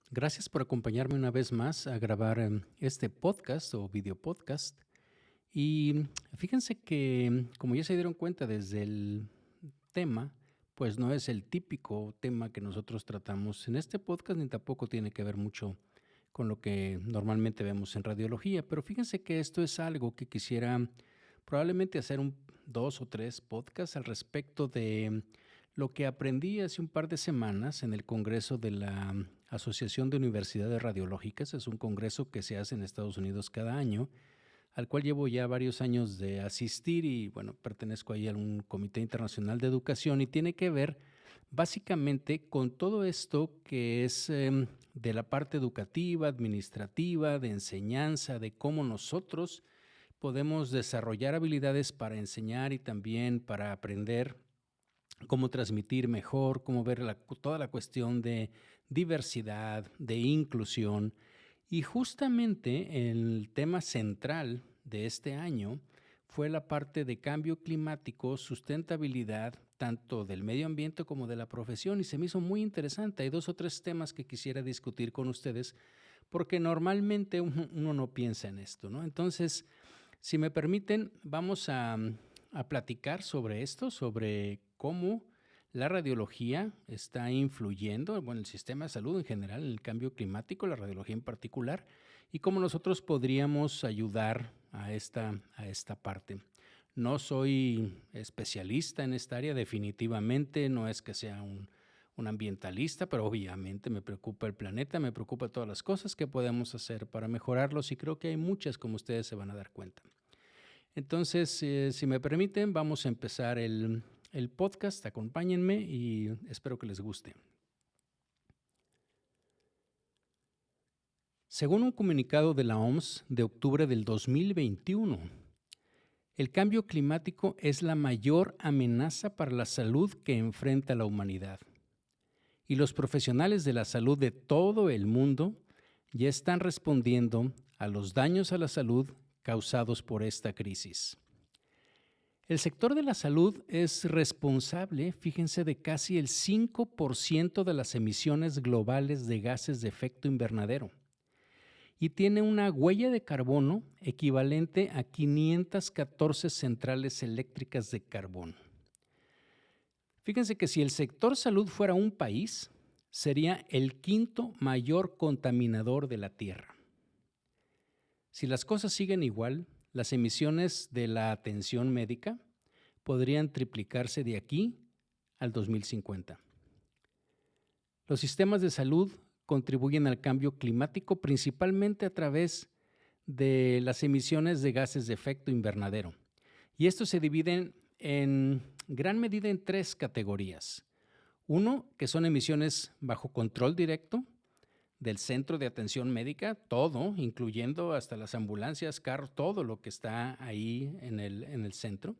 Gracias por acompañarme una vez más a grabar este podcast o video podcast. Y fíjense que, como ya se dieron cuenta desde el tema, pues no es el típico tema que nosotros tratamos en este podcast, ni tampoco tiene que ver mucho con lo que normalmente vemos en radiología. Pero fíjense que esto es algo que quisiera probablemente hacer dos o tres podcasts al respecto de lo que aprendí hace un par de semanas en el Congreso de la Asociación de Universidades Radiológicas. Es un congreso que se hace en Estados Unidos cada año, al cual llevo ya varios años de asistir y bueno, pertenezco ahí a un comité internacional de educación y tiene que ver básicamente con todo esto que es de la parte educativa, administrativa, de enseñanza, de cómo nosotros podemos desarrollar habilidades para enseñar y también para aprender cómo transmitir mejor, cómo ver toda la cuestión de diversidad, de inclusión. Y justamente el tema central de este año fue la parte de cambio climático, sustentabilidad, tanto del medio ambiente como de la profesión, y se me hizo muy interesante. Hay dos o tres temas que quisiera discutir con ustedes, porque normalmente uno no piensa en esto, ¿no? Entonces, si me permiten, vamos a platicar sobre esto, sobre cómo la radiología está influyendo, bueno, el sistema de salud en general, en el cambio climático, la radiología en particular, y cómo nosotros podríamos ayudar a esta parte. No soy especialista en esta área, definitivamente, no es que sea un ambientalista, pero obviamente me preocupa el planeta, me preocupa todas las cosas que podemos hacer para mejorarlos y creo que hay muchas, como ustedes se van a dar cuenta. Entonces, si me permiten, vamos a empezar el podcast. Acompáñenme y espero que les guste. Según un comunicado de la OMS de octubre del 2021, el cambio climático es la mayor amenaza para la salud que enfrenta la humanidad. Y los profesionales de la salud de todo el mundo ya están respondiendo a los daños a la salud causados por esta crisis. El sector de la salud es responsable, fíjense, de casi el 5% de las emisiones globales de gases de efecto invernadero y tiene una huella de carbono equivalente a 514 centrales eléctricas de carbón. Fíjense que si el sector salud fuera un país, sería el quinto mayor contaminador de la Tierra. Si las cosas siguen igual, las emisiones de la atención médica podrían triplicarse de aquí al 2050. Los sistemas de salud contribuyen al cambio climático principalmente a través de las emisiones de gases de efecto invernadero. Y estos se dividen en gran medida en tres categorías. Uno, que son emisiones bajo control directo del centro de atención médica, todo, incluyendo hasta las ambulancias, carros, todo lo que está ahí en el centro.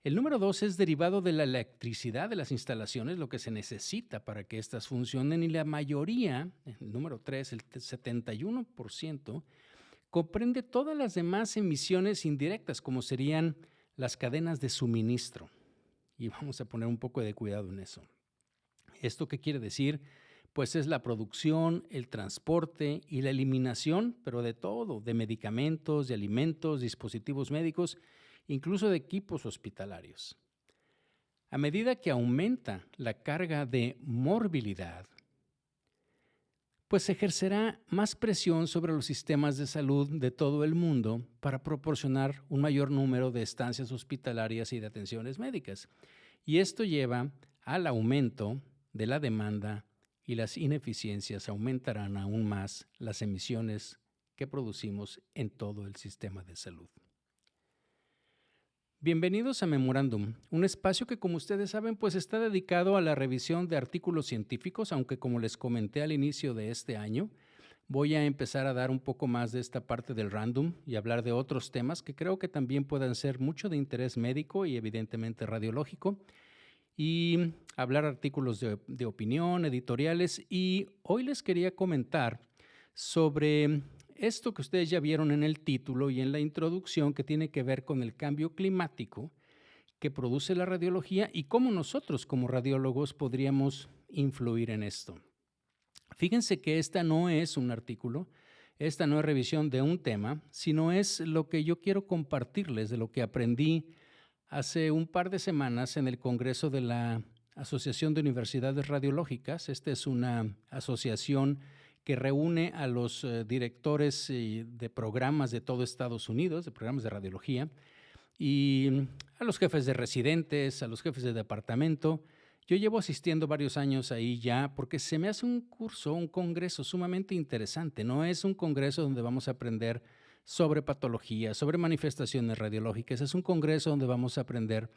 El número 2 es derivado de la electricidad de las instalaciones, lo que se necesita para que éstas funcionen, y la mayoría, el número 3, el 71%, comprende todas las demás emisiones indirectas, como serían las cadenas de suministro. Y vamos a poner un poco de cuidado en eso. ¿Esto qué quiere decir? Pues es la producción, el transporte y la eliminación, pero de todo, de medicamentos, de alimentos, dispositivos médicos, incluso de equipos hospitalarios. A medida que aumenta la carga de morbilidad, pues se ejercerá más presión sobre los sistemas de salud de todo el mundo para proporcionar un mayor número de estancias hospitalarias y de atenciones médicas. Y esto lleva al aumento de la demanda y las ineficiencias aumentarán aún más las emisiones que producimos en todo el sistema de salud. Bienvenidos a Memorándum, un espacio que, como ustedes saben, pues está dedicado a la revisión de artículos científicos, aunque como les comenté al inicio de este año, voy a empezar a dar un poco más de esta parte del random y hablar de otros temas que creo que también puedan ser mucho de interés médico y evidentemente radiológico, y hablar artículos de opinión, editoriales, y hoy les quería comentar sobre esto que ustedes ya vieron en el título y en la introducción, que tiene que ver con el cambio climático que produce la radiología y cómo nosotros como radiólogos podríamos influir en esto. Fíjense que esta no es un artículo, esta no es revisión de un tema, sino es lo que yo quiero compartirles de lo que aprendí hace un par de semanas en el Congreso de la Asociación de Universidades Radiológicas. Esta es una asociación que reúne a los directores de programas de todo Estados Unidos, de programas de radiología, y a los jefes de residentes, a los jefes de departamento. Yo llevo asistiendo varios años ahí ya porque se me hace un curso, un congreso sumamente interesante. No es un congreso donde vamos a aprender sobre patología, sobre manifestaciones radiológicas. Es un congreso donde vamos a aprender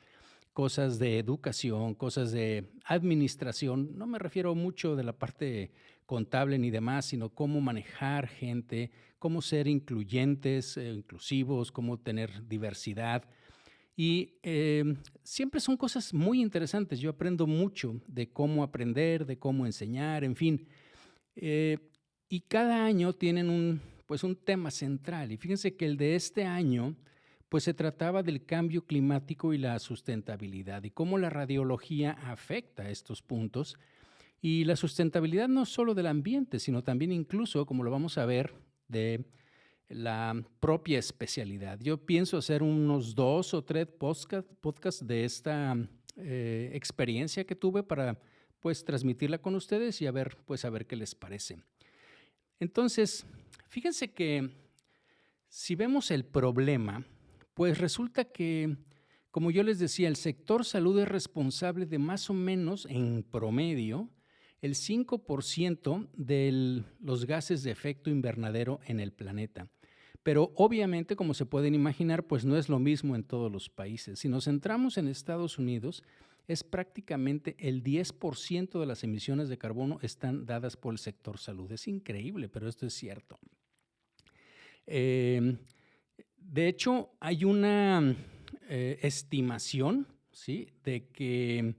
cosas de educación, cosas de administración. No me refiero mucho de la parte contable ni demás, sino cómo manejar gente, cómo ser incluyentes, inclusivos, cómo tener diversidad. Y siempre son cosas muy interesantes. Yo aprendo mucho de cómo aprender, de cómo enseñar, en fin. Y cada año tienen un tema central. Y fíjense que el de este año pues se trataba del cambio climático y la sustentabilidad y cómo la radiología afecta a estos puntos. Y la sustentabilidad no solo del ambiente, sino también incluso, como lo vamos a ver, de la propia especialidad. Yo pienso hacer unos 2 o 3 podcasts de esta experiencia que tuve para pues transmitirla con ustedes y a ver qué les parece. Entonces, fíjense que si vemos el problema, pues resulta que, como yo les decía, el sector salud es responsable de más o menos, en promedio, el 5% de los gases de efecto invernadero en el planeta. Pero obviamente, como se pueden imaginar, pues no es lo mismo en todos los países. Si nos centramos en Estados Unidos, es prácticamente el 10% de las emisiones de carbono están dadas por el sector salud. Es increíble, pero esto es cierto. De hecho, hay una estimación, ¿sí?, de que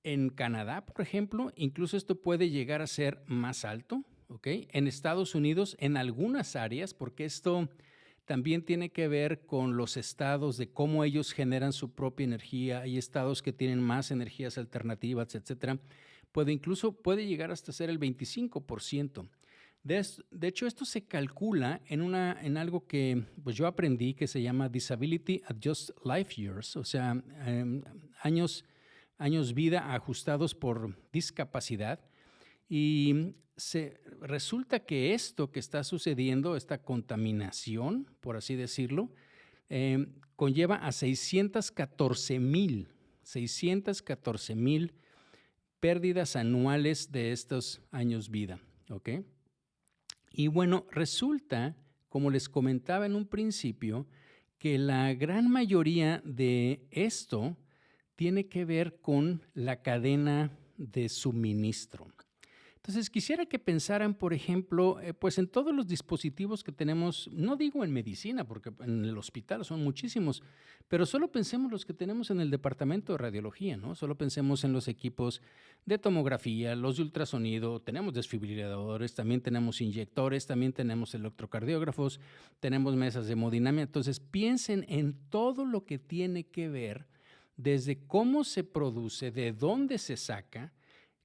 en Canadá, por ejemplo, incluso esto puede llegar a ser más alto, ¿ok? En Estados Unidos, en algunas áreas, porque esto también tiene que ver con los estados, de cómo ellos generan su propia energía. Hay estados que tienen más energías alternativas, etcétera. Puede llegar hasta ser el 25%. De hecho, esto se calcula en algo que pues yo aprendí que se llama Disability Adjusted Life Years, o sea, años vida ajustados por discapacidad. Y resulta que esto que está sucediendo, esta contaminación, por así decirlo, conlleva a 614,000 pérdidas anuales de estos años vida, ¿ok? Y bueno, resulta, como les comentaba en un principio, que la gran mayoría de esto tiene que ver con la cadena de suministro. Entonces, quisiera que pensaran, por ejemplo, pues en todos los dispositivos que tenemos, no digo en medicina, porque en el hospital son muchísimos, pero solo pensemos los que tenemos en el departamento de radiología, ¿no? Solo pensemos en los equipos de tomografía, los de ultrasonido, tenemos desfibriladores, también tenemos inyectores, también tenemos electrocardiógrafos, tenemos mesas de hemodinamia. Entonces, piensen en todo lo que tiene que ver desde cómo se produce, de dónde se saca,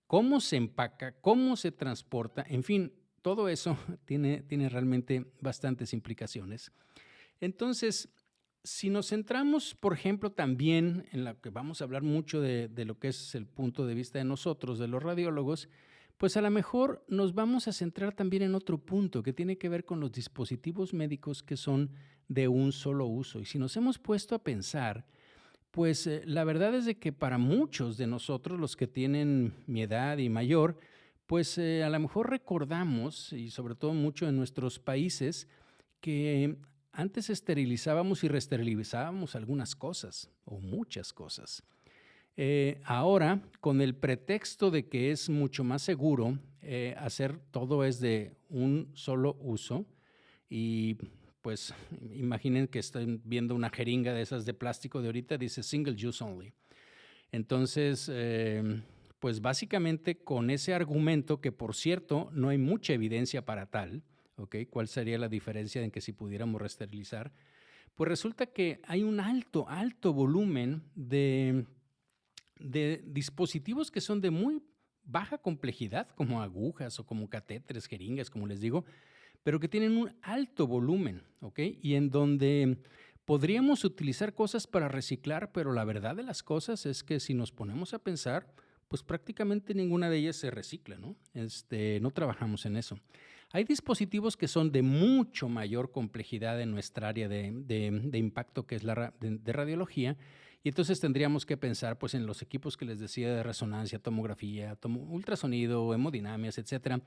cómo se empaca, cómo se transporta, en fin, todo eso tiene realmente bastantes implicaciones. Entonces, si nos centramos, por ejemplo, también en lo que vamos a hablar mucho de lo que es el punto de vista de nosotros, de los radiólogos, pues a lo mejor nos vamos a centrar también en otro punto que tiene que ver con los dispositivos médicos que son de un solo uso. Y si nos hemos puesto a pensar, pues la verdad es de que para muchos de nosotros, los que tienen mi edad y mayor, pues a lo mejor recordamos, y sobre todo mucho en nuestros países, que antes esterilizábamos y reesterilizábamos algunas cosas, o muchas cosas. Ahora, con el pretexto de que es mucho más seguro hacer todo es de un solo uso, y pues imaginen que están viendo una jeringa de esas de plástico de ahorita, dice single use only. Entonces, pues básicamente con ese argumento, que por cierto no hay mucha evidencia para tal, ¿ok? ¿Cuál sería la diferencia en que si pudiéramos reesterilizar? Pues resulta que hay un alto volumen de dispositivos que son de muy baja complejidad, como agujas o como catéteres, jeringas, como les digo, pero que tienen un alto volumen, ¿ok? Y en donde podríamos utilizar cosas para reciclar, pero la verdad de las cosas es que si nos ponemos a pensar, pues prácticamente ninguna de ellas se recicla, ¿no? No trabajamos en eso. Hay dispositivos que son de mucho mayor complejidad en nuestra área de impacto, que es de radiología, y entonces tendríamos que pensar pues, en los equipos que les decía de resonancia, tomografía, ultrasonido, hemodinamias, etcétera,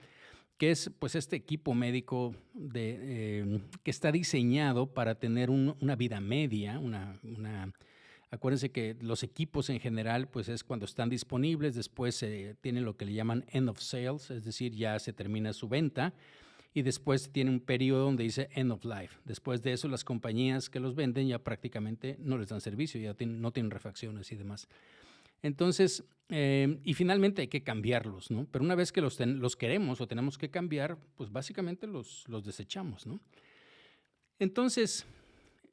que es pues, este equipo médico que está diseñado para tener una vida media, acuérdense que los equipos en general, pues es cuando están disponibles, después tienen lo que le llaman end of sales, es decir, ya se termina su venta, y después tiene un periodo donde dice end of life. Después de eso, las compañías que los venden ya prácticamente no les dan servicio, ya no tienen refacciones y demás. Entonces, y finalmente hay que cambiarlos, ¿no? Pero una vez que los queremos o tenemos que cambiar, pues básicamente los desechamos, ¿no? Entonces,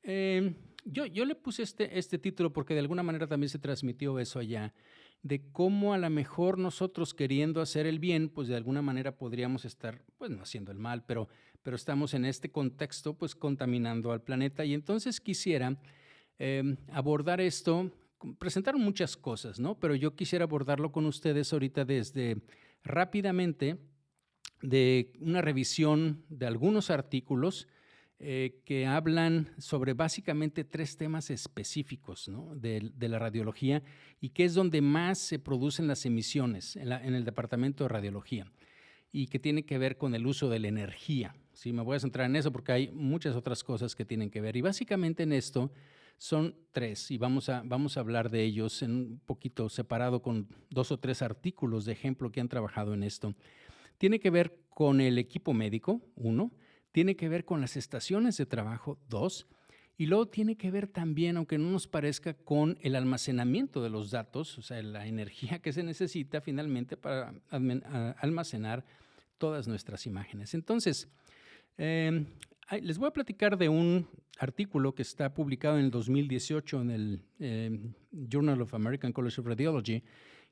yo le puse este título porque de alguna manera también se transmitió eso allá, de cómo a lo mejor nosotros queriendo hacer el bien, pues de alguna manera podríamos estar, pues no haciendo el mal, pero estamos en este contexto, pues contaminando al planeta. Y entonces quisiera abordar esto, presentaron muchas cosas, ¿no? Pero yo quisiera abordarlo con ustedes ahorita desde rápidamente de una revisión de algunos artículos que hablan sobre básicamente 3 temas específicos, ¿no? de la radiología y que es donde más se producen las emisiones en el departamento de radiología y que tiene que ver con el uso de la energía. Sí, me voy a centrar en eso porque hay muchas otras cosas que tienen que ver y básicamente en esto son 3 y vamos a hablar de ellos en un poquito separado con 2 o 3 artículos de ejemplo que han trabajado en esto. Tiene que ver con el equipo médico, 1, tiene que ver con las estaciones de trabajo, 2, y luego tiene que ver también, aunque no nos parezca, con el almacenamiento de los datos, o sea, la energía que se necesita finalmente para almacenar todas nuestras imágenes. Entonces, les voy a platicar de un artículo que está publicado en el 2018 en el Journal of American College of Radiology,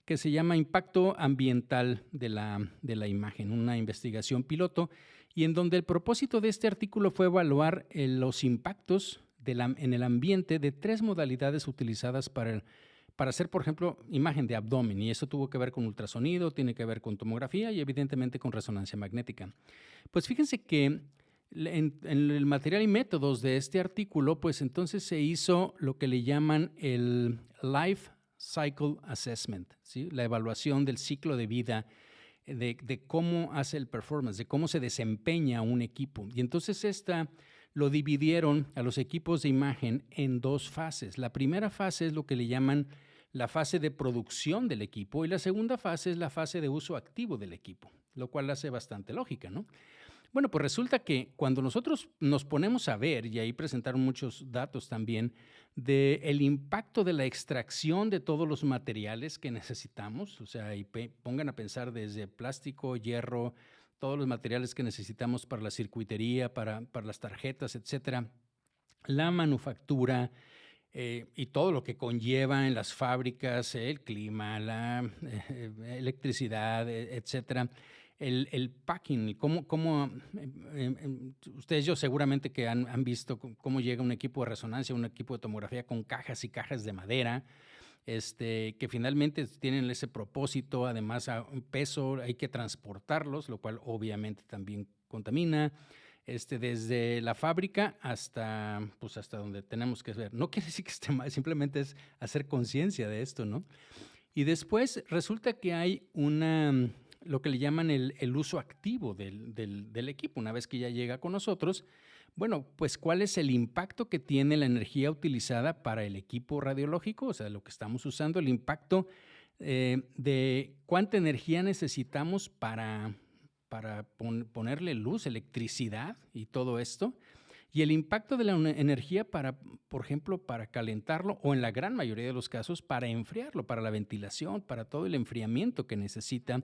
que se llama Impacto Ambiental de la Imagen, una investigación piloto, y en donde el propósito de este artículo fue evaluar los impactos en el ambiente de 3 modalidades utilizadas para hacer, por ejemplo, imagen de abdomen, y eso tuvo que ver con ultrasonido, tiene que ver con tomografía y evidentemente con resonancia magnética. Pues fíjense que en el material y métodos de este artículo, pues entonces se hizo lo que le llaman el Life Cycle Assessment, ¿sí? La evaluación del ciclo de vida, de cómo hace el performance, de cómo se desempeña un equipo. Y entonces lo dividieron a los equipos de imagen en 2 fases. La primera fase es lo que le llaman la fase de producción del equipo y la segunda fase es la fase de uso activo del equipo, lo cual hace bastante lógica, ¿no? Bueno, pues resulta que cuando nosotros nos ponemos a ver, y ahí presentaron muchos datos también, del impacto de la extracción de todos los materiales que necesitamos, o sea, y pongan a pensar desde plástico, hierro, todos los materiales que necesitamos para la circuitería, para las tarjetas, etcétera, la manufactura y todo lo que conlleva en las fábricas, el clima, la electricidad, etcétera. El packing, ustedes yo seguramente que han visto cómo llega un equipo de resonancia, un equipo de tomografía con cajas y cajas de madera, que finalmente tienen ese propósito, además a un peso, hay que transportarlos, lo cual obviamente también contamina, desde la fábrica hasta donde tenemos que ver. No quiere decir que esté mal, simplemente es hacer conciencia de esto, ¿no? Y después resulta que hay lo que le llaman el uso activo del equipo. Una vez que ya llega con nosotros, bueno, pues ¿cuál es el impacto que tiene la energía utilizada para el equipo radiológico? O sea, lo que estamos usando, el impacto de cuánta energía necesitamos para ponerle luz, electricidad y todo esto. Y el impacto de la energía por ejemplo, para calentarlo o en la gran mayoría de los casos para enfriarlo, para la ventilación, para todo el enfriamiento que necesita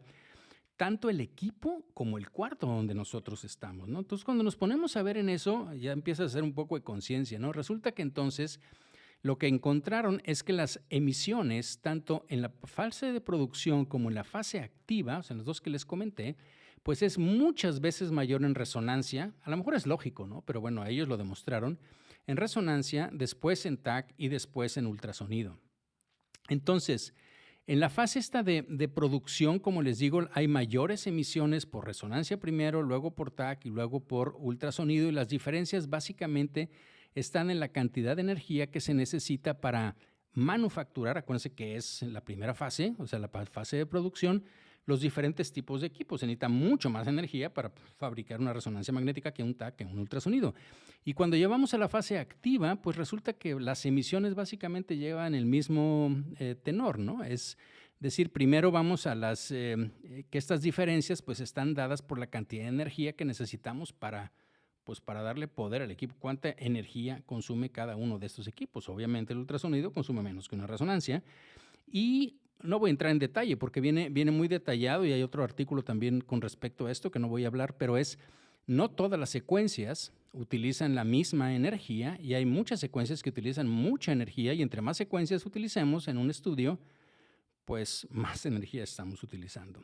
tanto el equipo como el cuarto donde nosotros estamos, ¿no? Entonces, cuando nos ponemos a ver en eso, ya empieza a hacer un poco de conciencia, ¿no? Resulta que entonces Lo que encontraron es que las emisiones, tanto en la fase de producción como en la fase activa, o sea, en los dos que les comenté, pues es muchas veces mayor en resonancia. A lo mejor es lógico, ¿no? Pero bueno, ellos lo demostraron. En resonancia, después en TAC y después en ultrasonido. Entonces, en la fase esta de producción, como les digo, hay mayores emisiones por resonancia primero, luego por TAC y luego por ultrasonido, y las diferencias básicamente están en la cantidad de energía que se necesita para manufacturar, acuérdense que es la primera fase, o sea, la fase de producción, los diferentes tipos de equipos. Se necesita mucho más energía para fabricar una resonancia magnética que un TAC, que un ultrasonido. Y cuando llevamos a la fase activa, pues resulta que las emisiones básicamente llevan el mismo tenor, ¿no? Es decir, primero vamos a que estas diferencias pues están dadas por la cantidad de energía que necesitamos para darle poder al equipo. ¿Cuánta energía consume cada uno de estos equipos? Obviamente el ultrasonido consume menos que una resonancia. Y no voy a entrar en detalle porque viene muy detallado, y hay otro artículo también con respecto a esto que no voy a hablar, pero no todas las secuencias utilizan la misma energía, y hay muchas secuencias que utilizan mucha energía, y entre más secuencias utilicemos en un estudio, pues más energía estamos utilizando.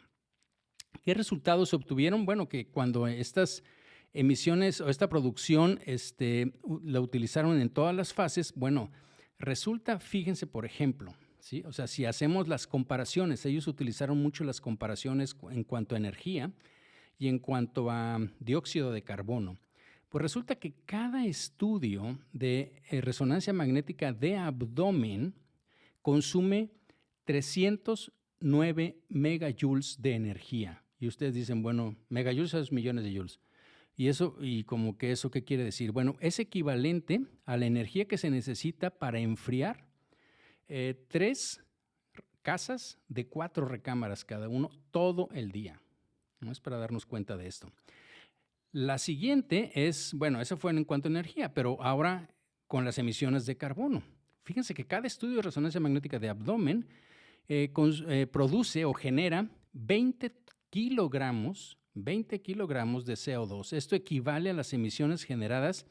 ¿Qué resultados se obtuvieron? Bueno, que cuando estas emisiones o esta producción la utilizaron en todas las fases, bueno, resulta, fíjense, por ejemplo, ¿sí? O sea, si hacemos las comparaciones, ellos utilizaron mucho las comparaciones en cuanto a energía y en cuanto a dióxido de carbono. Pues resulta que cada estudio de resonancia magnética de abdomen consume 309 megajoules de energía. Y ustedes dicen, bueno, megajoules es millones de joules. ¿Y como que eso qué quiere decir? Bueno, es equivalente a la energía que se necesita para enfriar 3 casas de 4 recámaras cada uno todo el día. No es para darnos cuenta de esto. La siguiente es, bueno, eso fue en cuanto a energía, pero ahora con las emisiones de carbono. Fíjense que cada estudio de resonancia magnética de abdomen produce o genera 20 kilogramos de CO2. Esto equivale a las emisiones generadas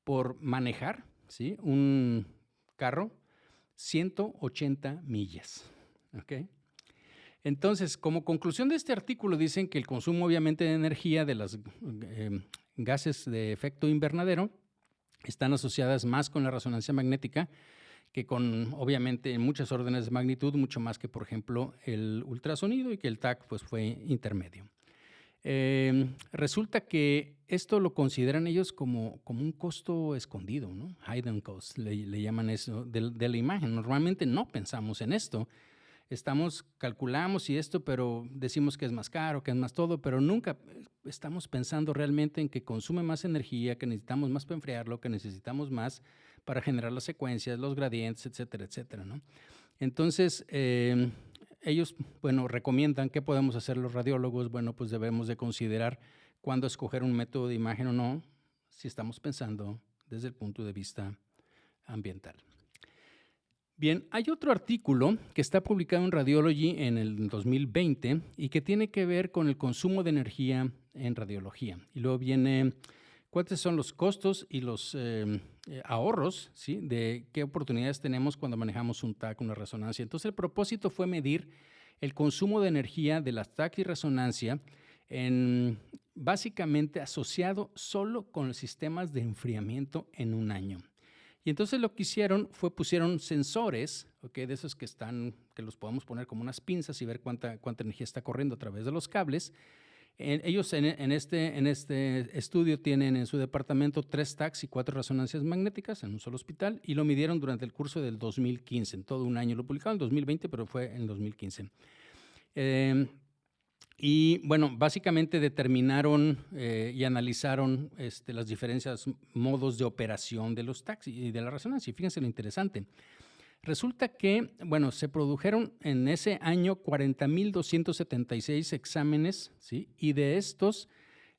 por manejar, ¿sí?, un carro 180 millas. ¿Okay? Entonces, como conclusión de este artículo, dicen que el consumo obviamente de energía de los gases de efecto invernadero están asociadas más con la resonancia magnética que con, obviamente, en muchas órdenes de magnitud, mucho más que, por ejemplo, el ultrasonido, y que el TAC pues, fue intermedio. Resulta que esto lo consideran ellos como un costo escondido, ¿no? Hidden cost, le llaman eso, de la imagen. Normalmente no pensamos en esto. Calculamos y esto, pero decimos que es más caro, que es más todo, pero nunca estamos pensando realmente en que consume más energía, que necesitamos más para enfriarlo, que necesitamos más para generar las secuencias, los gradientes, etcétera, etcétera, ¿no? Entonces, ellos, bueno, recomiendan qué podemos hacer los radiólogos. Bueno, pues debemos de considerar cuándo escoger un método de imagen o no, si estamos pensando desde el punto de vista ambiental. Bien, hay otro artículo que está publicado en Radiology en el 2020 y que tiene que ver con el consumo de energía en radiología. Y luego viene cuáles son los costos y los ahorros, ¿sí?, de qué oportunidades tenemos cuando manejamos un TAC, una resonancia. Entonces, el propósito fue medir el consumo de energía de las TAC y resonancia básicamente asociado solo con los sistemas de enfriamiento en un año. Y entonces lo que hicieron fue pusieron sensores, ¿okay?, de esos que los podemos poner como unas pinzas y ver cuánta energía está corriendo a través de los cables. Ellos en este estudio tienen en su departamento 3 TACs y 4 resonancias magnéticas en un solo hospital, y lo midieron durante el curso del 2015, en todo un año. Lo publicaron en 2020, pero fue en 2015. Y bueno, básicamente determinaron y analizaron las diferentes modos de operación de los TACs y de la resonancia. Y fíjense lo interesante. Resulta que, bueno, se produjeron en ese año 40,276 exámenes, ¿sí? Y de estos,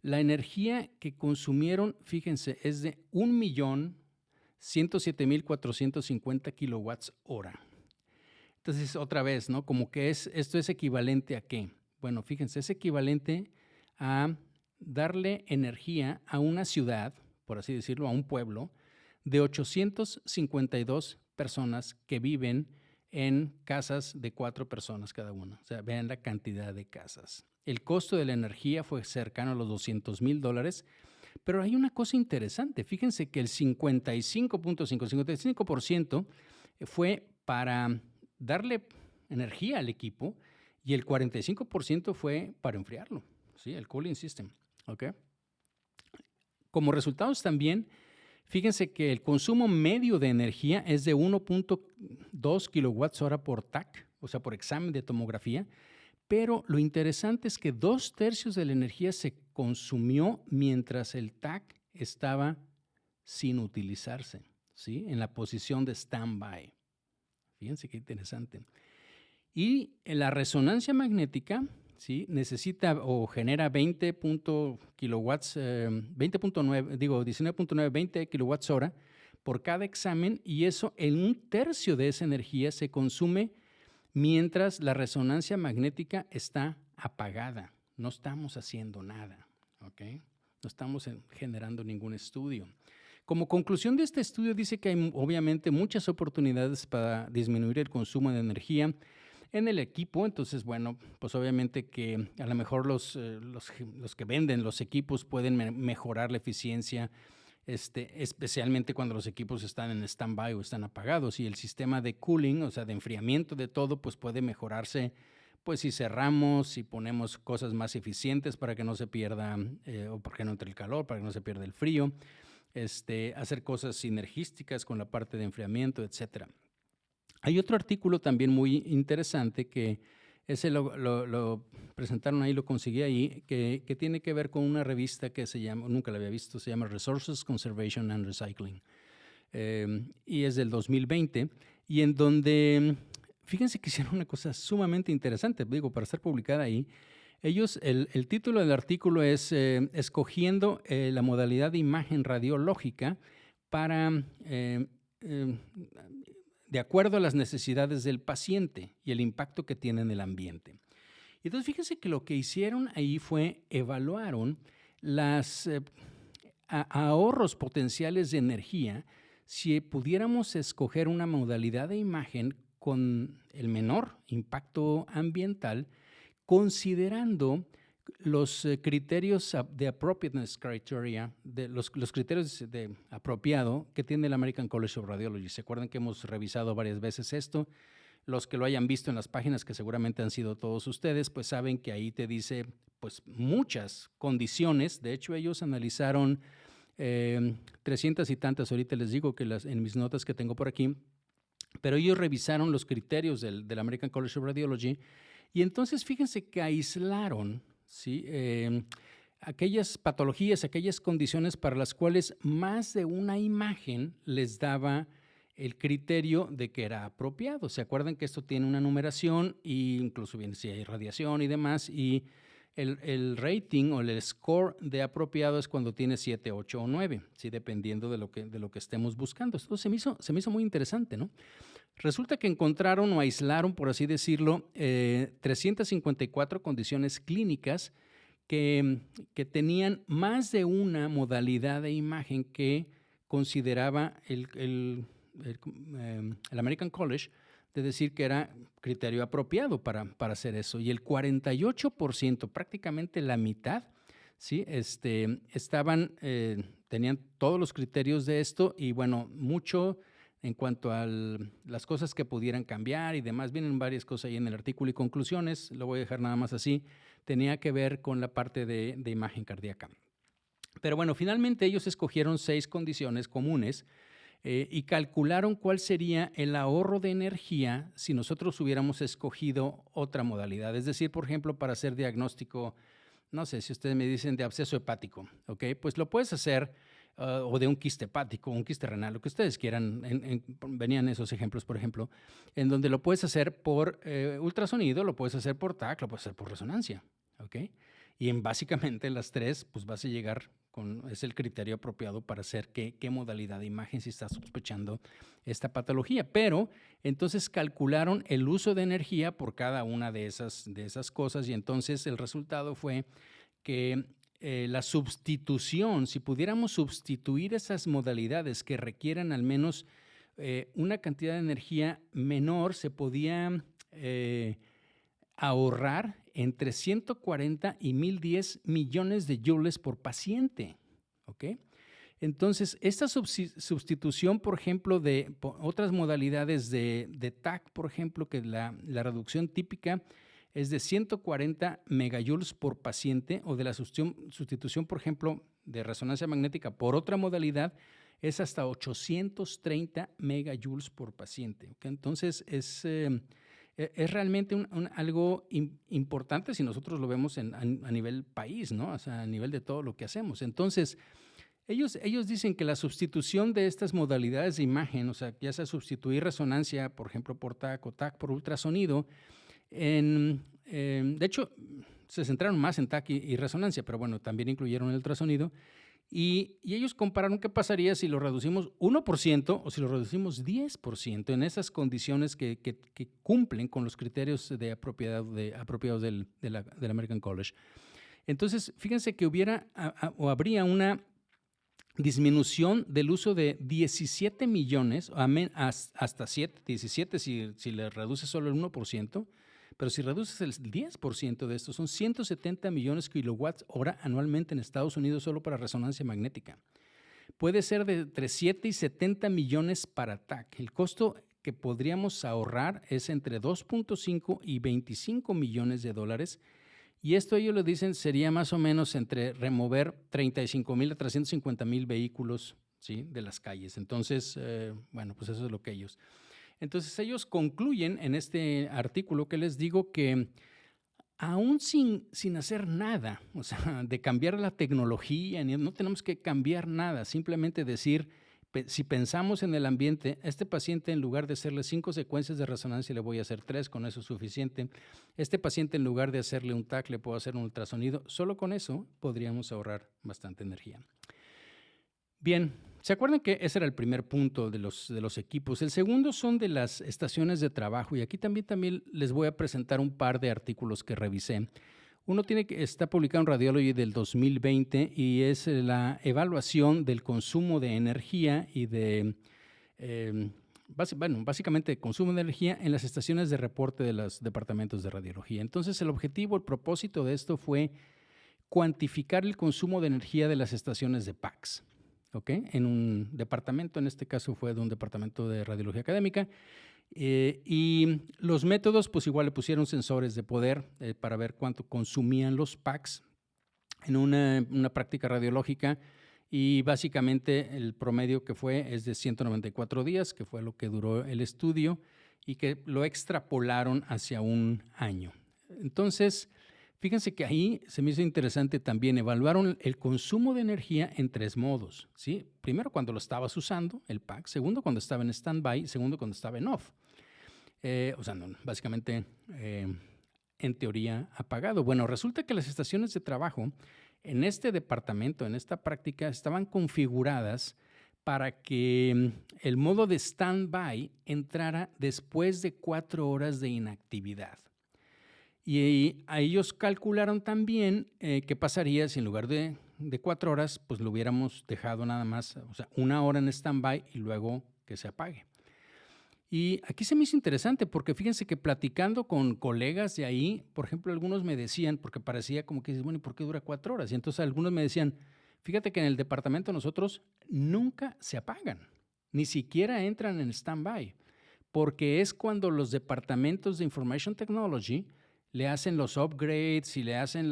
la energía que consumieron, fíjense, es de 1,107,450 kilowatts hora. Entonces, otra vez, ¿no? Como que esto es equivalente a ¿qué? Bueno, fíjense, es equivalente a darle energía a una ciudad, por así decirlo, a un pueblo, de 852 personas que viven en casas de 4 personas cada una. O sea, vean la cantidad de casas. El costo de la energía fue cercano a los $200,000, pero hay una cosa interesante. Fíjense que el 55% fue para darle energía al equipo y el 45% fue para enfriarlo, ¿sí? El cooling system, ¿ok? Como resultados también, fíjense que el consumo medio de energía es de 1.2 kWh por TAC, o sea, por examen de tomografía, pero lo interesante es que 2/3 de la energía se consumió mientras el TAC estaba sin utilizarse, ¿sí? En la posición de standby. Fíjense qué interesante. Y la resonancia magnética, ¿sí? Necesita o genera 20 kWh por cada examen, y eso en 1/3 de esa energía se consume mientras la resonancia magnética está apagada. No estamos haciendo nada, ¿ok? No estamos generando ningún estudio. Como conclusión de este estudio dice que hay obviamente muchas oportunidades para disminuir el consumo de energía en el equipo. Entonces, bueno, pues obviamente que a lo mejor los que venden los equipos pueden mejorar la eficiencia, especialmente cuando los equipos están en stand-by o están apagados, y el sistema de cooling, o sea, de enfriamiento de todo, pues puede mejorarse, pues si cerramos, si ponemos cosas más eficientes para que no se pierda, o para que no entre el calor, para que no se pierda el frío, hacer cosas sinergísticas con la parte de enfriamiento, etcétera. Hay otro artículo también muy interesante que ese lo presentaron ahí, lo conseguí ahí, que tiene que ver con una revista que se llama, nunca la había visto, se llama Resources Conservation and Recycling, y es del 2020, y en donde, fíjense que hicieron una cosa sumamente interesante, digo, para estar publicada ahí. Ellos, el título del artículo es Escogiendo la modalidad de imagen radiológica para de acuerdo a las necesidades del paciente y el impacto que tiene en el ambiente. Entonces, fíjense que lo que hicieron ahí fue evaluaron los ahorros potenciales de energía si pudiéramos escoger una modalidad de imagen con el menor impacto ambiental, considerando los criterios de appropriateness criteria, de los criterios de apropiado que tiene el American College of Radiology. ¿Se acuerdan que hemos revisado varias veces esto? Los que lo hayan visto en las páginas, que seguramente han sido todos ustedes, pues saben que ahí te dice pues muchas condiciones. De hecho, ellos analizaron 300 y tantas, ahorita les digo que en mis notas que tengo por aquí, pero ellos revisaron los criterios del American College of Radiology, y entonces fíjense que aislaron, ¿sí? Aquellas patologías, aquellas condiciones para las cuales más de una imagen les daba el criterio de que era apropiado. ¿Se acuerdan que esto tiene una numeración e incluso bien si hay radiación y demás? Y el rating o el score de apropiado es cuando tiene 7, 8 o 9, ¿sí? Dependiendo de lo que estemos buscando. Esto se me hizo muy interesante, ¿no? Resulta que encontraron o aislaron, por así decirlo, 354 condiciones clínicas que tenían más de una modalidad de imagen que consideraba el American College de decir que era criterio apropiado para hacer eso. Y el 48%, prácticamente la mitad, ¿sí? Tenían todos los criterios de esto, y bueno, mucho en cuanto a las cosas que pudieran cambiar y demás. Vienen varias cosas ahí en el artículo, y conclusiones, lo voy a dejar nada más así, tenía que ver con la parte de imagen cardíaca. Pero bueno, finalmente ellos escogieron 6 condiciones comunes y calcularon cuál sería el ahorro de energía si nosotros hubiéramos escogido otra modalidad. Es decir, por ejemplo, para hacer diagnóstico, no sé, si ustedes me dicen de absceso hepático, ¿ok? Pues lo puedes hacer, o de un quiste hepático, un quiste renal, lo que ustedes quieran. Venían esos ejemplos, por ejemplo, en donde lo puedes hacer por ultrasonido, lo puedes hacer por TAC, lo puedes hacer por resonancia, ¿ok? Y básicamente las 3, pues vas a llegar es el criterio apropiado para hacer qué modalidad de imagen si estás sospechando esta patología. Pero entonces calcularon el uso de energía por cada una de esas cosas, y entonces el resultado fue que la sustitución, si pudiéramos sustituir esas modalidades que requieran al menos una cantidad de energía menor se podía ahorrar entre 140 y 1010 millones de joules por paciente, ¿ok? Entonces, esta sustitución, por ejemplo, de otras modalidades de TAC, por ejemplo, que la reducción típica es de 140 megajoules por paciente, o de la sustitución, por ejemplo, de resonancia magnética por otra modalidad, es hasta 830 megajoules por paciente, ¿ok? Entonces, es realmente algo importante si nosotros lo vemos a nivel país, ¿no? O sea, a nivel de todo lo que hacemos. Entonces, ellos dicen que la sustitución de estas modalidades de imagen, o sea, ya sea sustituir resonancia, por ejemplo, por TAC o TAC por ultrasonido, de hecho, se centraron más en TAC y resonancia, pero bueno, también incluyeron el ultrasonido. Y ellos compararon qué pasaría si lo reducimos 1% o si lo reducimos 10% en esas condiciones que cumplen con los criterios de apropiados del American College. Entonces, fíjense que habría una disminución del uso de 17 millones, hasta 17 si le reduces solo el 1%, pero si reduces el 10% de esto, son 170 millones kilowatts hora anualmente en Estados Unidos solo para resonancia magnética. Puede ser de entre 7 y 70 millones para TAC. El costo que podríamos ahorrar es entre 2.5 y 25 millones de dólares. Y esto ellos lo dicen sería más o menos entre remover 35,000 a 350,000 vehículos, ¿sí?, de las calles. Entonces, bueno, pues eso es lo que ellos. Entonces ellos concluyen en este artículo que les digo que aún sin hacer nada, o sea, de cambiar la tecnología, no tenemos que cambiar nada, simplemente decir, si pensamos en el ambiente, este paciente en lugar de hacerle 5 secuencias de resonancia le voy a hacer 3, con eso es suficiente. Este paciente en lugar de hacerle un TAC le puedo hacer un ultrasonido, solo con eso podríamos ahorrar bastante energía. Bien, ¿se acuerdan que ese era el primer punto de los equipos? El segundo son de las estaciones de trabajo, y aquí también les voy a presentar un par de artículos que revisé. Uno está publicado en Radiology del 2020 y es la evaluación del consumo de energía y básicamente de consumo de energía en las estaciones de reporte de los departamentos de radiología. Entonces, el propósito de esto fue cuantificar el consumo de energía de las estaciones de PACS, ¿ok? En un departamento, en este caso fue de un departamento de radiología académica. Y los métodos, pues igual le pusieron sensores de poder para ver cuánto consumían los PACS en una práctica radiológica, y básicamente el promedio que fue es de 194 días, que fue lo que duró el estudio, y que lo extrapolaron hacia un año. Entonces, fíjense que ahí se me hizo interesante también, evaluaron el consumo de energía en 3 modos, ¿sí? Primero, cuando lo estabas usando, el PAC. Segundo, cuando estaba en stand-by. Segundo, cuando estaba en off. Básicamente, en teoría, apagado. Bueno, resulta que las estaciones de trabajo en este departamento, en esta práctica, estaban configuradas para que el modo de stand-by entrara después de 4 horas de inactividad. Y a ellos calcularon también qué pasaría si en lugar de 4 horas, pues lo hubiéramos dejado nada más, o sea, 1 hora en stand-by y luego que se apague. Y aquí se me hizo interesante porque fíjense que platicando con colegas de ahí, por ejemplo, algunos me decían, porque parecía como que dices, bueno, ¿y por qué dura 4 horas? Y entonces algunos me decían, fíjate que en el departamento nosotros nunca se apagan, ni siquiera entran en stand-by, porque es cuando los departamentos de Information Technology le hacen los upgrades y le hacen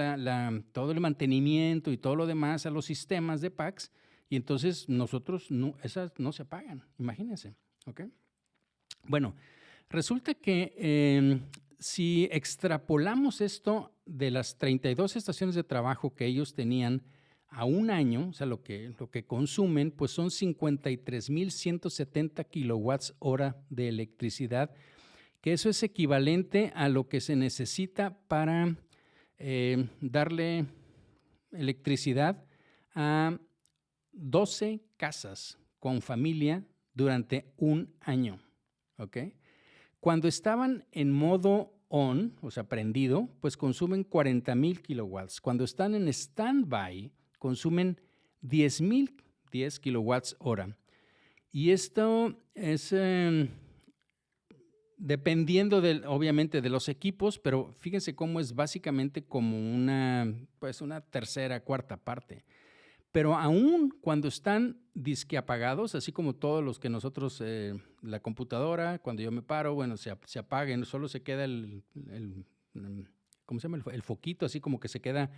todo el mantenimiento y todo lo demás a los sistemas de PACS, y entonces nosotros esas no se apagan, imagínense, ¿ok? Bueno, resulta que si extrapolamos esto de las 32 estaciones de trabajo que ellos tenían a un año, o sea, lo que consumen, pues son 53,170 kilowatts hora de electricidad, que eso es equivalente a lo que se necesita para darle electricidad a 12 casas con familia durante un año. ¿Ok? Cuando estaban en modo on, o sea, prendido, pues consumen 40,000 kilowatts. Cuando están en standby, consumen 10,010 kilowatts hora. Y esto es dependiendo obviamente de los equipos, pero fíjense cómo es básicamente como pues una tercera, cuarta parte. Pero aún cuando están disque apagados, así como todos los que nosotros, la computadora, cuando yo me paro, bueno, se apaga, solo se queda ¿cómo se llama? El foquito, así como que se queda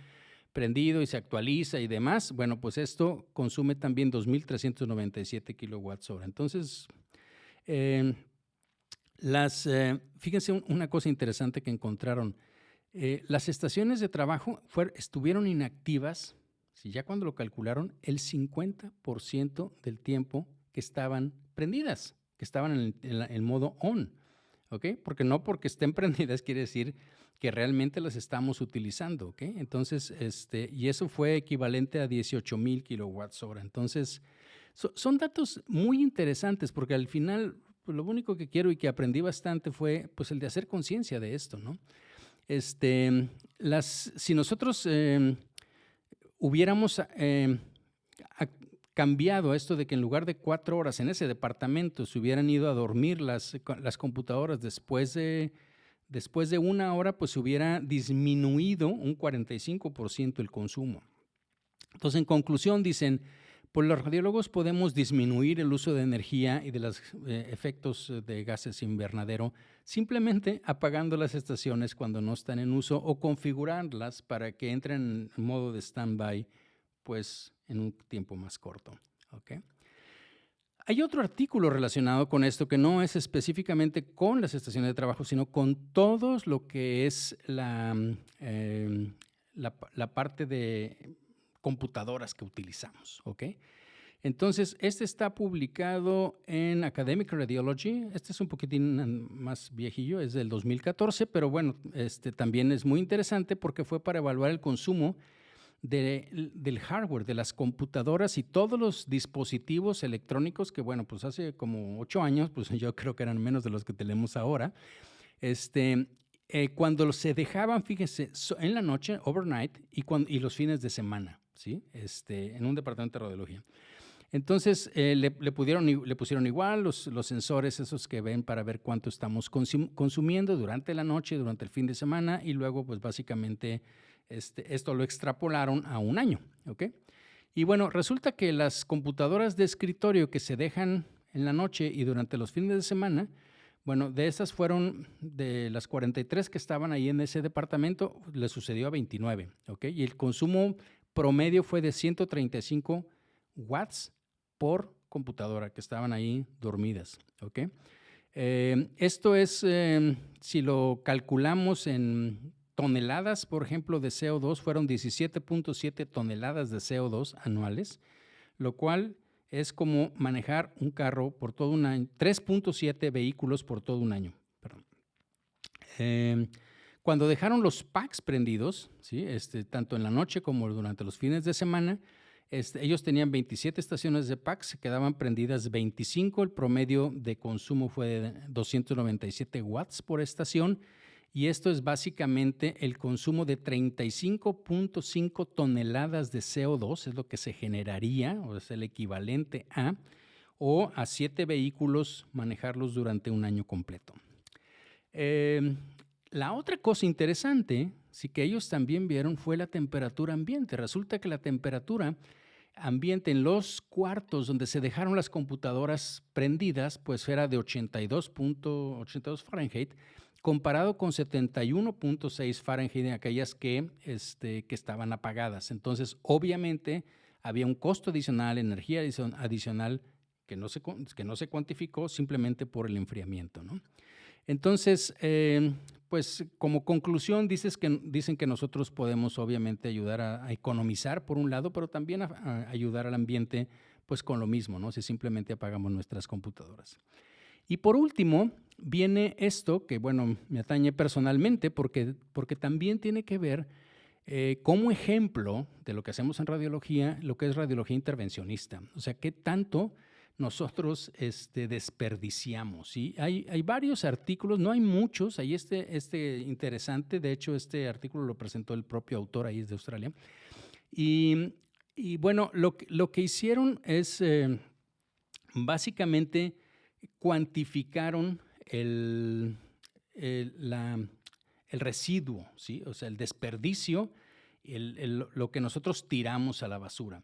prendido y se actualiza y demás. Bueno, pues esto consume también 2.397 kilowatts hora. Entonces, fíjense una cosa interesante que encontraron. Las estaciones de trabajo estuvieron inactivas, si ya cuando lo calcularon, el 50% del tiempo que estaban prendidas, que estaban en modo on, ¿ok? Porque estén prendidas quiere decir que realmente las estamos utilizando, ¿ok? Entonces, y eso fue equivalente a 18,000 kilowatts hora. Entonces, son datos muy interesantes porque al final, pues, lo único que quiero y que aprendí bastante fue pues el de hacer conciencia de esto, ¿no? Si nosotros hubiéramos cambiado esto de que en lugar de 4 horas en ese departamento se hubieran ido a dormir las computadoras después de 1 hora, pues se hubiera disminuido un 45% el consumo. Entonces, en conclusión, dicen, pues los radiólogos podemos disminuir el uso de energía y de los efectos de gases invernadero simplemente apagando las estaciones cuando no están en uso o configurarlas para que entren en modo de stand-by pues en un tiempo más corto. ¿Okay? Hay otro artículo relacionado con esto que no es específicamente con las estaciones de trabajo, sino con todo lo que es la parte de computadoras que utilizamos. ¿Okay? Entonces, este está publicado en Academic Radiology. Este es un poquitín más viejillo, es del 2014, pero bueno, también es muy interesante porque fue para evaluar el consumo del hardware, de las computadoras y todos los dispositivos electrónicos que, bueno, pues hace como 8 años, pues yo creo que eran menos de los que tenemos ahora. Cuando se dejaban, fíjense, en la noche, overnight, y los fines de semana, ¿sí? En un departamento de radiología. Entonces, le pusieron igual los sensores esos que ven para ver cuánto estamos consumiendo durante la noche, durante el fin de semana, y luego, pues básicamente, esto lo extrapolaron a un año, ¿ok? Y bueno, resulta que las computadoras de escritorio que se dejan en la noche y durante los fines de semana, bueno, de esas fueron, de las 43 que estaban ahí en ese departamento, le sucedió a 29, ¿ok? Y el consumo promedio fue de 135 watts por computadora que estaban ahí dormidas, ¿ok? Esto es, si lo calculamos en toneladas, por ejemplo, de CO2, fueron 17.7 toneladas de CO2 anuales, lo cual es como manejar un carro por todo un año, 3.7 vehículos por todo un año. Perdón. Cuando dejaron los packs prendidos, ¿sí? Tanto en la noche como durante los fines de semana, ellos tenían 27 estaciones de packs, se quedaban prendidas 25, el promedio de consumo fue de 297 watts por estación, y esto es básicamente el consumo de 35.5 toneladas de CO2, es lo que se generaría, o es el equivalente a 7 vehículos manejarlos durante un año completo. La otra cosa interesante, sí que ellos también vieron, fue la temperatura ambiente. Resulta que la temperatura ambiente en los cuartos donde se dejaron las computadoras prendidas, pues era de 82.82 Fahrenheit, comparado con 71.6 Fahrenheit en aquellas que estaban apagadas. Entonces, obviamente, había un costo adicional, energía adicional que no se cuantificó simplemente por el enfriamiento, ¿no? Entonces, pues como conclusión dicen que nosotros podemos obviamente ayudar a economizar por un lado, pero también a ayudar al ambiente pues con lo mismo, ¿no? Si simplemente apagamos nuestras computadoras. Y por último, viene esto que, bueno, me atañe personalmente porque también tiene que ver como ejemplo de lo que hacemos en radiología, lo que es radiología intervencionista. O sea, qué tanto nosotros desperdiciamos, ¿sí? Hay varios artículos, no hay muchos, hay interesante, de hecho este artículo lo presentó el propio autor, ahí es de Australia, y bueno, lo que hicieron es básicamente cuantificaron el residuo, ¿sí? O sea, el desperdicio, lo que nosotros tiramos a la basura.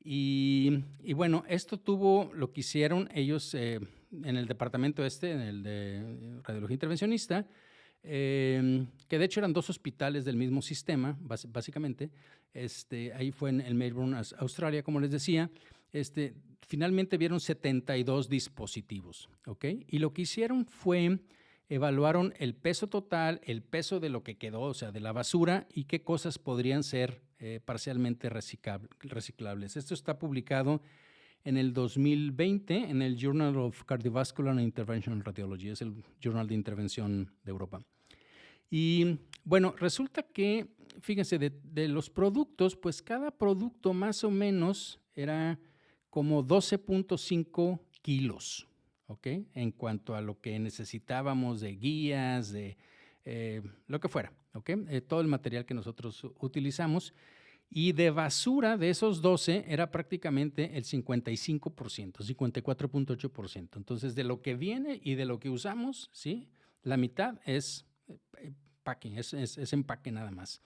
Y bueno, esto tuvo, lo que hicieron ellos en el departamento en el de radiología intervencionista, que de hecho eran 2 hospitales del mismo sistema, básicamente. Ahí fue en Melbourne, Australia, como les decía. Finalmente vieron 72 dispositivos, ¿ok? Y lo que hicieron fue, evaluaron el peso total, el peso de lo que quedó, o sea, de la basura, y qué cosas podrían ser parcialmente reciclables. Esto está publicado en el 2020 en el Journal of Cardiovascular and Interventional Radiology, es el Journal de Intervención de Europa. Y bueno, resulta que, fíjense, de los productos, pues cada producto más o menos era como 12.5 kilos, ¿ok? En cuanto a lo que necesitábamos de guías, de lo que fuera, ¿ok? Todo el material que nosotros utilizamos. Y de basura, de esos 12, era prácticamente el 55%, 54.8%. Entonces, de lo que viene y de lo que usamos, ¿sí? La mitad es packing, es empaque nada más.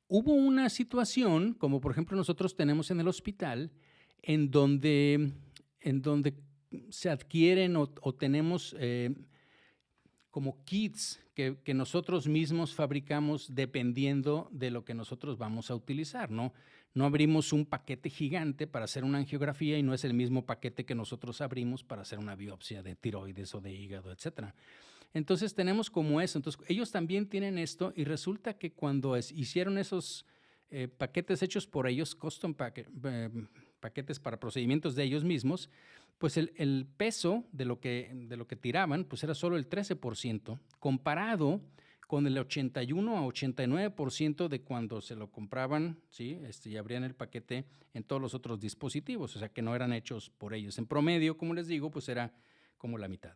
Hubo una situación, como por ejemplo nosotros tenemos en el hospital, en donde se adquieren o tenemos como kits que nosotros mismos fabricamos dependiendo de lo que nosotros vamos a utilizar, ¿no? No abrimos un paquete gigante para hacer una angiografía y no es el mismo paquete que nosotros abrimos para hacer una biopsia de tiroides o de hígado, etcétera. Entonces tenemos como eso. Entonces ellos también tienen esto y resulta que cuando hicieron esos paquetes hechos por ellos, paquetes para procedimientos de ellos mismos, pues el peso de lo que tiraban pues era solo el 13%, comparado con el 81 a 89% de cuando se lo compraban, ¿sí? Y abrían el paquete en todos los otros dispositivos, o sea que no eran hechos por ellos. En promedio, como les digo, pues era como la mitad.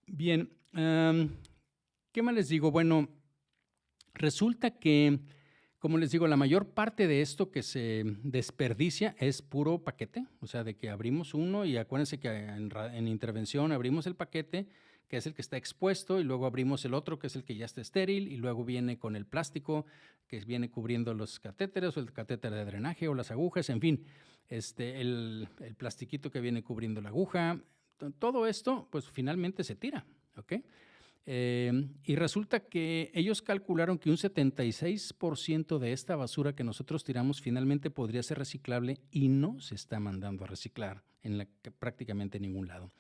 Bien, ¿qué más les digo? Bueno, resulta que, como les digo, la mayor parte de esto que se desperdicia es puro paquete, o sea, de que abrimos uno y acuérdense que en intervención abrimos el paquete, que es el que está expuesto, y luego abrimos el otro, que es el que ya está estéril, y luego viene con el plástico que viene cubriendo los catéteres, o el catéter de drenaje, o las agujas, en fin, el plastiquito que viene cubriendo la aguja. Todo esto, pues finalmente se tira, ¿ok? Y resulta que ellos calcularon que un 76% de esta basura que nosotros tiramos finalmente podría ser reciclable y no se está mandando a reciclar en prácticamente ningún lado.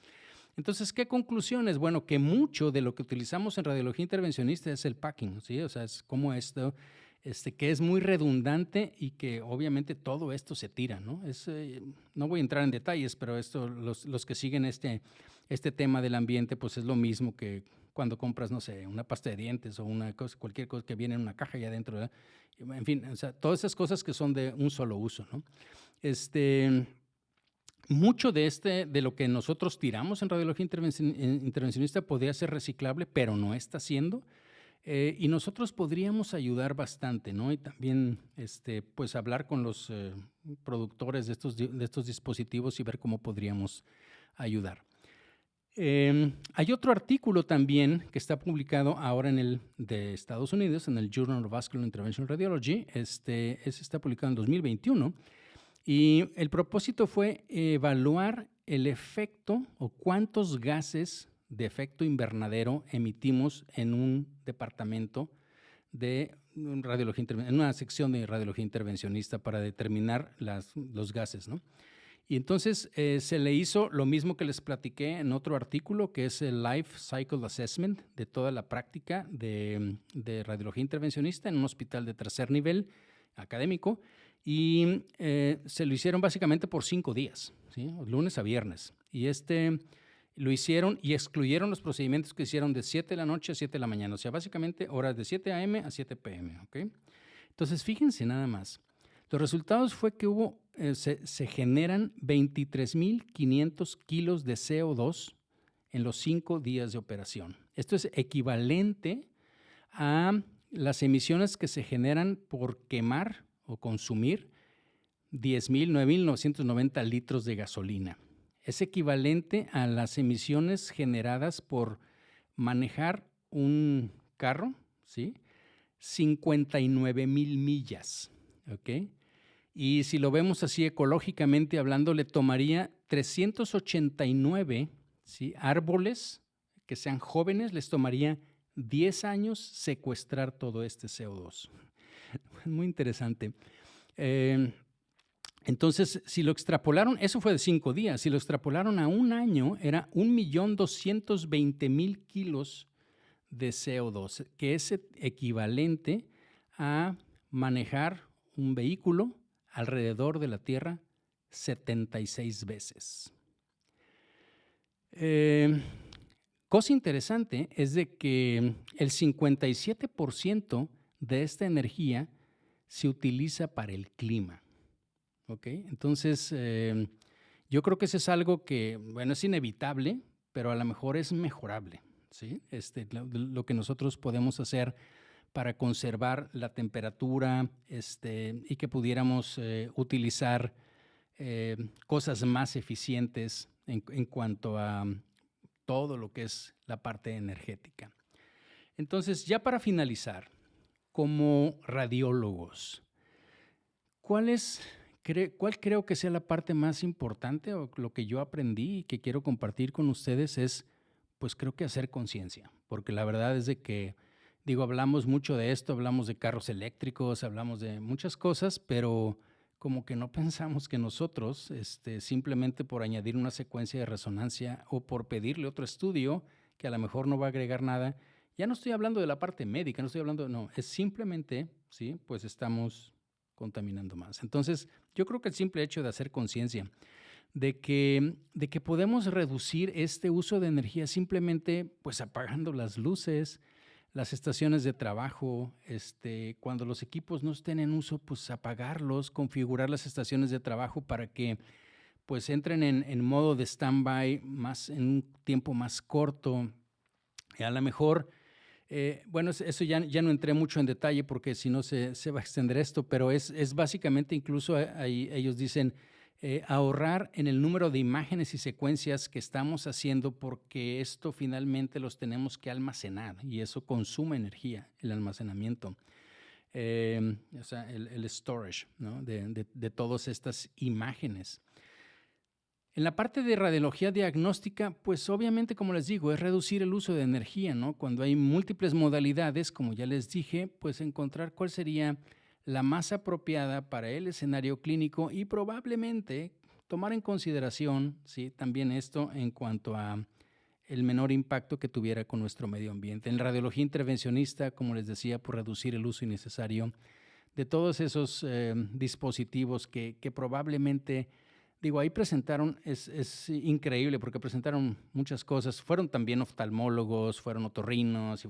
Entonces, ¿qué conclusiones? Bueno, que mucho de lo que utilizamos en radiología intervencionista es el packing, ¿sí? O sea, es como esto, que es muy redundante y que obviamente todo esto se tira, ¿no? No voy a entrar en detalles, pero esto, los que siguen este tema del ambiente, pues es lo mismo que cuando compras, no sé, una pasta de dientes o cualquier cosa que viene en una caja y adentro, ¿verdad? En fin, o sea, todas esas cosas que son de un solo uso, ¿no? Mucho de lo que nosotros tiramos en radiología intervencionista podría ser reciclable, pero no está siendo. Y nosotros podríamos ayudar bastante, ¿no? Y también, pues, hablar con los productores de estos dispositivos y ver cómo podríamos ayudar. Hay otro artículo también que está publicado ahora de Estados Unidos, en el Journal of Vascular Interventional Radiology. Ese está publicado en 2021. Y el propósito fue evaluar el efecto o cuántos gases de efecto invernadero emitimos en un departamento de radiología, en una sección de radiología intervencionista para determinar los gases, ¿no? Y entonces se le hizo lo mismo que les platiqué en otro artículo, que es el Life Cycle Assessment de toda la práctica de radiología intervencionista en un hospital de tercer nivel académico. Y se lo hicieron básicamente por 5 días, ¿sí? Lunes a viernes. Y lo hicieron y excluyeron los procedimientos que hicieron de 7 de la noche a 7 de la mañana. O sea, básicamente horas de 7 a.m. a 7 p.m., ¿ok? Entonces, fíjense nada más. Los resultados fue que se generan 23.500 kilos de CO2 en los 5 días de operación. Esto es equivalente a las emisiones que se generan por quemar o consumir 9.990 litros de gasolina. Es equivalente a las emisiones generadas por manejar un carro, ¿sí? 59,000 millas, ¿ok? Y si lo vemos así ecológicamente hablando, le tomaría 389, ¿sí?, árboles que sean jóvenes, les tomaría 10 años secuestrar todo este CO2. Muy interesante. Entonces, si lo extrapolaron, eso fue de 5 días, si lo extrapolaron a un año, era 1,220,000 kilos de CO2, que es equivalente a manejar un vehículo alrededor de la Tierra 76 veces. Cosa interesante es de que el 57% de esta energía se utiliza para el clima. ¿Ok? Entonces, yo creo que eso es algo que, bueno, es inevitable, pero a lo mejor es mejorable, ¿sí? Lo que nosotros podemos hacer para conservar la temperatura, y que pudiéramos utilizar cosas más eficientes en cuanto a todo lo que es la parte energética. Entonces, ya para finalizar, como radiólogos, ¿cuál creo que sea la parte más importante o lo que yo aprendí y que quiero compartir con ustedes es, pues creo que hacer conciencia, porque la verdad es de que, digo, hablamos mucho de esto, hablamos de carros eléctricos, hablamos de muchas cosas, pero como que no pensamos que nosotros, simplemente por añadir una secuencia de resonancia o por pedirle otro estudio que a lo mejor no va a agregar nada, ya no estoy hablando de la parte médica, no, es simplemente, sí, pues estamos contaminando más. Entonces, yo creo que el simple hecho de hacer conciencia de que podemos reducir este uso de energía simplemente pues apagando las luces, las estaciones de trabajo, cuando los equipos no estén en uso, pues apagarlos, configurar las estaciones de trabajo para que pues entren en modo de stand-by en un tiempo más corto. A lo mejor, bueno, eso ya no entré mucho en detalle porque si no se va a extender esto, pero es básicamente incluso ahí ellos dicen ahorrar en el número de imágenes y secuencias que estamos haciendo porque esto finalmente los tenemos que almacenar y eso consume energía, el almacenamiento. O sea, el storage, ¿no?, de todas estas imágenes. En la parte de radiología diagnóstica, pues obviamente, como les digo, es reducir el uso de energía, ¿no? Cuando hay múltiples modalidades, como ya les dije, pues encontrar cuál sería la más apropiada para el escenario clínico y probablemente tomar en consideración, ¿sí?, también esto en cuanto a el menor impacto que tuviera con nuestro medio ambiente. En radiología intervencionista, como les decía, por reducir el uso innecesario de todos esos dispositivos que probablemente, digo, ahí presentaron, es increíble porque presentaron muchas cosas. Fueron también oftalmólogos, fueron otorrinos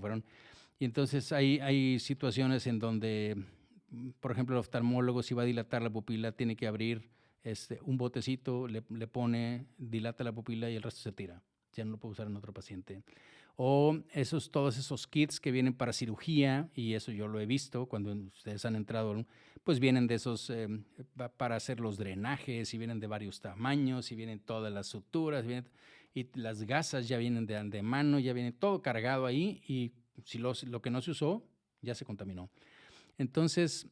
y entonces hay situaciones en donde, por ejemplo, el oftalmólogo, si va a dilatar la pupila, tiene que abrir un botecito, le pone, dilata la pupila y el resto se tira. Ya no lo puede usar en otro paciente. O todos esos kits que vienen para cirugía, y eso yo lo he visto cuando ustedes han entrado, pues vienen de esos para hacer los drenajes, y vienen de varios tamaños, y vienen todas las suturas, y las gasas ya vienen de mano, ya viene todo cargado ahí, y si lo que no se usó, ya se contaminó. Entonces,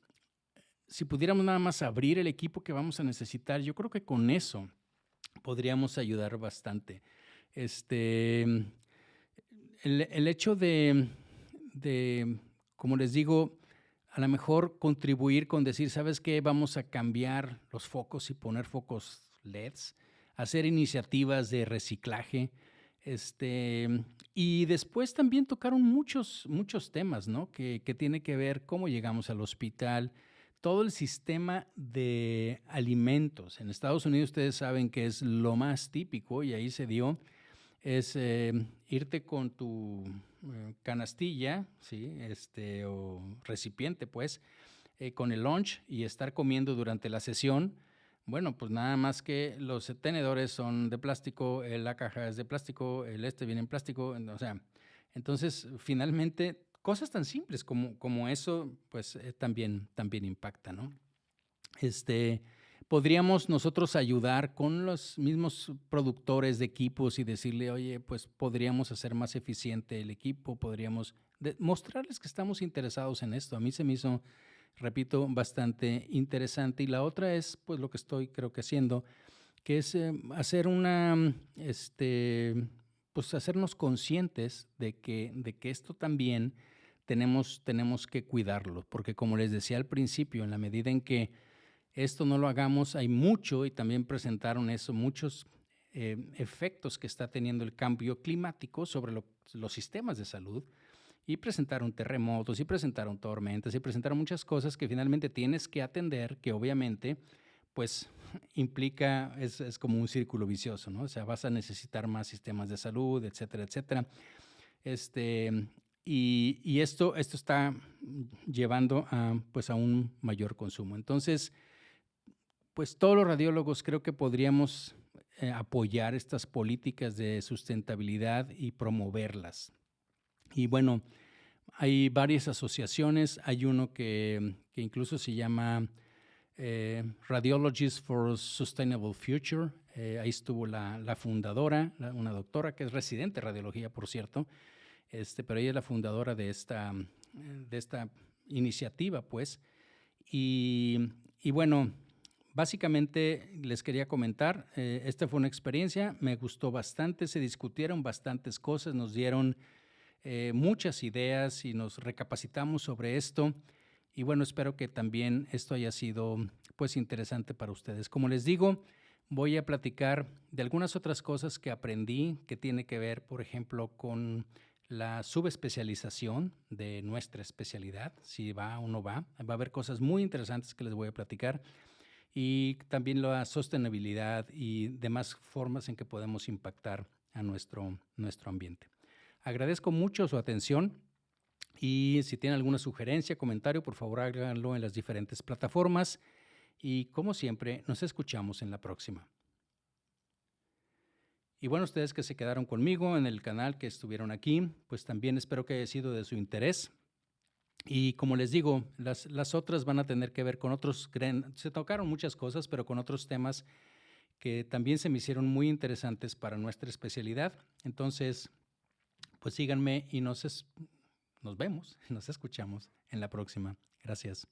si pudiéramos nada más abrir el equipo que vamos a necesitar, yo creo que con eso podríamos ayudar bastante. El hecho de, como les digo, a lo mejor contribuir con decir, ¿sabes qué? Vamos a cambiar los focos y poner focos LEDs, hacer iniciativas de reciclaje, y después también tocaron muchos temas, ¿no? Que tiene que ver cómo llegamos al hospital, todo el sistema de alimentos. En Estados Unidos ustedes saben que es lo más típico y ahí se dio, es irte con tu canastilla, ¿sí? O recipiente, pues, con el lunch y estar comiendo durante la sesión. Bueno, pues nada más que los tenedores son de plástico, la caja es de plástico, viene en plástico, o sea, entonces finalmente cosas tan simples como eso, pues también impacta, ¿no? podríamos nosotros ayudar con los mismos productores de equipos y decirle, oye, pues podríamos hacer más eficiente el equipo, podríamos mostrarles que estamos interesados en esto. A mí se me hizo, repito, bastante interesante. Y la otra es, pues lo que estoy creo que haciendo, que es hacer pues hacernos conscientes de que esto también tenemos que cuidarlo, porque como les decía al principio, en la medida en que esto no lo hagamos, hay mucho, y también presentaron eso, muchos efectos que está teniendo el cambio climático sobre los sistemas de salud, y presentaron terremotos, y presentaron tormentas, y presentaron muchas cosas que finalmente tienes que atender, que obviamente, pues implica, es como un círculo vicioso, ¿no? O sea, vas a necesitar más sistemas de salud, etcétera, etcétera. Y esto está llevando pues a un mayor consumo. Entonces, pues todos los radiólogos creo que podríamos apoyar estas políticas de sustentabilidad y promoverlas. Y bueno, hay varias asociaciones, hay uno que incluso se llama Radiologists for Sustainable Future. Ahí estuvo la fundadora, una doctora que es residente de radiología, por cierto, pero ella es la fundadora de esta iniciativa, pues. Y bueno, básicamente les quería comentar, esta fue una experiencia, me gustó bastante, se discutieron bastantes cosas, nos dieron muchas ideas y nos recapacitamos sobre esto. Y bueno, espero que también esto haya sido pues interesante para ustedes. Como les digo, voy a platicar de algunas otras cosas que aprendí que tiene que ver, por ejemplo, con la subespecialización de nuestra especialidad, si va o no va. Va a haber cosas muy interesantes que les voy a platicar, y también la sostenibilidad y demás formas en que podemos impactar a nuestro ambiente. Agradezco mucho su atención, y si tienen alguna sugerencia, comentario, por favor háganlo en las diferentes plataformas, y como siempre, nos escuchamos en la próxima. Y bueno, ustedes que se quedaron conmigo en el canal, que estuvieron aquí, pues también espero que haya sido de su interés. Y como les digo, las otras van a tener que ver con otros, se tocaron muchas cosas, pero con otros temas que también se me hicieron muy interesantes para nuestra especialidad. Entonces, pues síganme y nos vemos, nos escuchamos en la próxima. Gracias.